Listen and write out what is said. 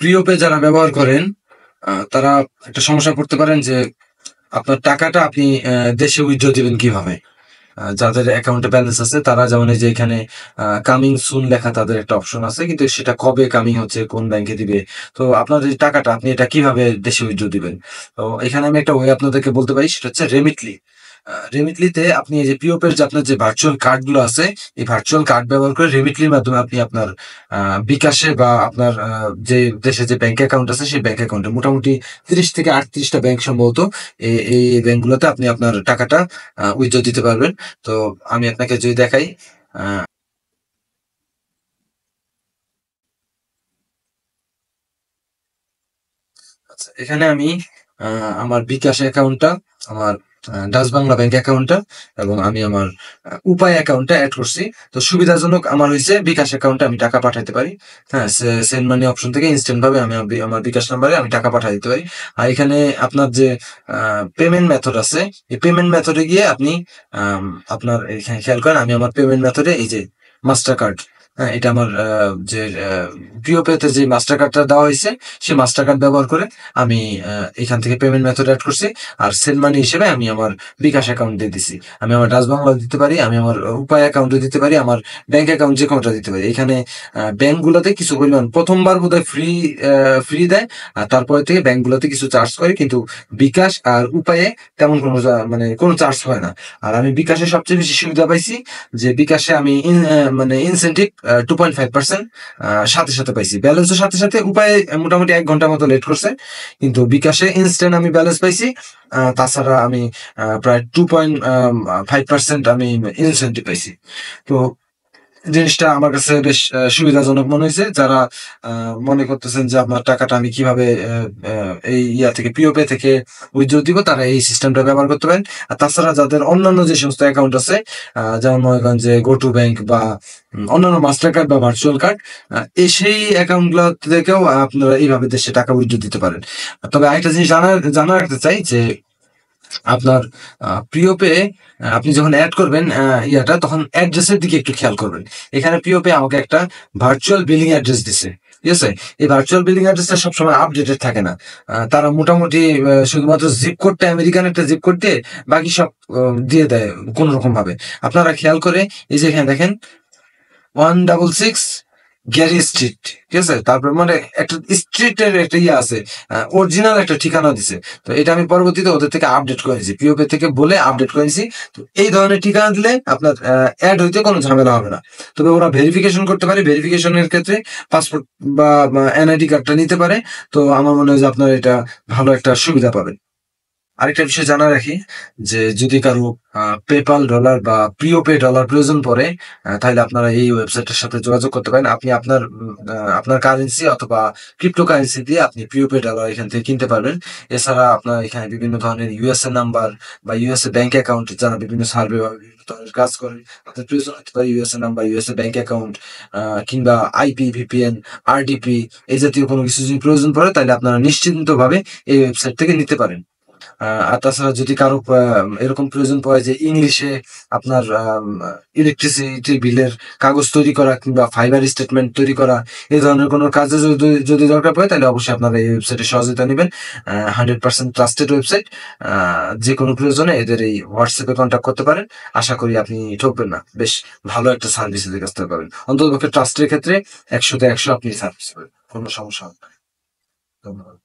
প্রিয় পে যারা ব্যবহার করেন তারা একটা সমস্যায় পড়তে পারেন যে আপনার টাকাটা আপনি দেশে উইথড্র দিবেন কিভাবে। যাদের অ্যাকাউন্টে ব্যালেন্স আছে তারা যেমন এই যে এখানে কামিং সুন লেখা তাদের একটা অপশন আছে, কিন্তু সেটা কবে কামিং হচ্ছে, কোন ব্যাংকে দিবে। তো আপনার যে টাকাটা আপনি এটা কিভাবে দেশে উইথড্র দিবেন। তো এখানে আমি একটা ওয়ে আপনাদেরকে বলতে পারি, সেটা হচ্ছে রেমিটলি। রেমিটলিতে আপনি এই যে পিওপের যে আপনার যে ভার্চুয়াল কার্ড গুলো আছে, এই ভার্চুয়াল কার্ড ব্যবহার করে রেমিটলির মাধ্যমে আপনি আপনার বিকাশে বা আপনার যে দেশে যে ব্যাংক অ্যাকাউন্ট আছে সেই ব্যাংক অ্যাকাউন্টে মোটামুটি 30 থেকে 38টা ব্যাংক সম্ভবত এই ব্যাংকগুলোতে আপনি আপনার টাকাটা উইথড্র দিতে পারবেন। তো আমি আপনাকে যদি দেখাই, আহ, আচ্ছা এখানে আমি আমার বিকাশ অ্যাকাউন্টটা, আমার ডাচ বাংলা ব্যাংক অ্যাকাউন্টটা এবং আমি আমার উপায় অ্যাকাউন্টটা অ্যাড করছি। তো সুবিধাজনক আমার হয়েছে বিকাশ অ্যাকাউন্টে আমি টাকা পাঠাতে পারি। হ্যাঁ, সেন্ড মানি অপশন থেকে ইনস্ট্যান্ট ভাবে আমি আমার বিকাশ নাম্বারে আমি টাকা পাঠিয়ে দিতে পারি। আর এখানে আপনার যে পেমেন্ট মেথড আছে, এই পেমেন্ট মেথডে গিয়ে আপনি আপনার এখানে খেয়াল করেন, আমি আমার পেমেন্ট মেথডে এই যে মাস্টার কার্ড, হ্যাঁ এটা আমার যে প্রিয় পেতে যে মাস্টার কার্ডটা দেওয়া হয়েছে সেই মাস্টার কার্ড ব্যবহার করে আমি এখান থেকে পেমেন্ট মেথড অ্যাড করছি। আর সেন্ড মানি হিসেবে আমি আমার বিকাশ অ্যাকাউন্ট দিয়ে দিছি, আমি আমার ডাচ বাংলা দিতে পারি, আমি আমার উপায় অ্যাকাউন্টে দিতে পারি, আমার ব্যাংক অ্যাকাউন্ট যে কোনোটা দিতে পারি। এখানে ব্যাংকগুলোতে কিছু পরিমাণ প্রথমবার বোধহয় ফ্রি দেয়, আর তারপরে থেকে ব্যাংকগুলোতে কিছু চার্জ করে, কিন্তু বিকাশ আর উপায়ে তেমন কোনো মানে কোনো চার্জ হয় না। আর আমি বিকাশে সবচেয়ে বেশি সুবিধা পাইছি যে বিকাশে আমি মানে ইনসেন্টিভ 2.5% সাথে সাথে পাইছি, ব্যালেন্সের সাথে সাথে। উপায়ে মোটামুটি 1 ঘন্টা মতো লেট করছে, কিন্তু বিকাশে ইনস্ট্যান্ট আমি ব্যালেন্স পাইছি। তাছাড়া আমি প্রায় 2.5% আমি ইনসেন্টিভ পাইছি। তো জিনিসটা আমার কাছে বেশ সুবিধাজনক মনে হয়েছে। যারা মনে করতেছেন যে আপনার টাকাটা আমি কিভাবে এই ইয়া থেকে পিওপে থেকে উইথড্র দিব, তারা এই সিস্টেমটা ব্যবহার করতে পারেন। আর তাছাড়া যাদের অন্যান্য যে সমস্ত অ্যাকাউন্ট আছে, যেমন মনে করেন যে গো টু ব্যাংক বা অন্যান্য মাস্টার কার্ড বা ভার্চুয়াল কার্ড, এই সেই অ্যাকাউন্ট গুলো থেকেও আপনারা এইভাবে দেশে টাকা উইথড্র দিতে পারেন। তবে আরেকটা জিনিস জানা রাখতে চাই যে আপনার প্রিয় পে আপনি যখন অ্যাড করবেন ইয়াটা, তখন অ্যাড্রেসের দিকে একটু খেয়াল করবেন। এখানে প্রিয় পে আমাকে একটা ভার্চুয়াল বিলিং অ্যাড্রেস দিছে, ঠিক আছে। এই ভার্চুয়াল বিলিং অ্যাড্রেসটা সবসময় আপডেটেড থাকে না। তারা মোটামুটি শুধুমাত্র জিপ কোডটা আমেরিকান একটা জিপ কোড দিয়ে বাকি সব দিয়ে দেয় কোন রকম ভাবে। আপনারা খেয়াল করে এই যে এখানে দেখেন 166 গ্যারি স্ট্রিট, ঠিক আছে। তারপর মানে একটা স্ট্রিটের একটা ইয়ে আছে, অরিজিনাল একটা ঠিকানা দিছে। তো এটা আমি পরবর্তীতে ওদের থেকে আপডেট করেছি, পিওপে থেকে বলে আপডেট করেছি। তো এই ধরনের ঠিকানা দিলে আপনার অ্যাড হইতে কোনো ঝামেলা হবে না। তবে ওরা ভেরিফিকেশন করতে পারে, ভেরিফিকেশনের ক্ষেত্রে পাসপোর্ট বা এনআইডি কার্ডটা নিতে পারে। তো আমার মনে হয় যে আপনার এটা ভালো একটা সুবিধা পাবেন। আরেকটা বিষয় জানা রাখি যে যদি কারো পেপাল ডলার বা প্রিয় পে ডলার প্রয়োজন পড়ে, তাহলে আপনারা এই ওয়েবসাইটের সাথে যোগাযোগ করতে পারেন। আপনি আপনার আপনার কারেন্সি অথবা ক্রিপ্টো কারেন্সি দিয়ে আপনি প্রিয় পে ডলার এখান থেকে কিনতে পারবেন। এছাড়া আপনার এখানে বিভিন্ন ধরনের ইউএসএ নাম্বার বা ইউএসএ ব্যাংক অ্যাকাউন্ট, যারা বিভিন্ন সার্ভে বা বিভিন্ন ধরনের কাজ করে, আপনার প্রয়োজন হতে পারে USA number, USA bank account, কিংবা আইপি ভিপিএন, আরডিপি, এই জাতীয় কোনো কিছু যদি প্রয়োজন পড়ে, তাহলে আপনারা নিশ্চিন্তভাবে এই ওয়েবসাইট থেকে নিতে পারেন। আর তাছাড়া যদি কারো এরকম প্রয়োজন পড়ে যে ইংলিশে আপনার ইলেকট্রিসিটি বিলের কাগজ তৈরি করা কিংবা ফাইবার স্টেটমেন্ট তৈরি করা, এই ধরনের কোনো কাজে যদি যদি দরকার পড়ে, তাহলে অবশ্যই আপনারা এই ওয়েবসাইটে সহযোগিতা নেবেন। 100% ট্রাস্টেড ওয়েবসাইট। যে কোনো প্রয়োজনে এদের এই হোয়াটসঅ্যাপে কন্ট্যাক্ট করতে পারেন। আশা করি আপনি ঠকবেন না, বেশ ভালো একটা সার্ভিস এদের কাছ থেকে পাবেন। অন্ততপক্ষে ট্রাস্টের ক্ষেত্রে 100-তে 100 আপনি সার্ভিস পাবেন, কোনো সমস্যা হবে না। ধন্যবাদ।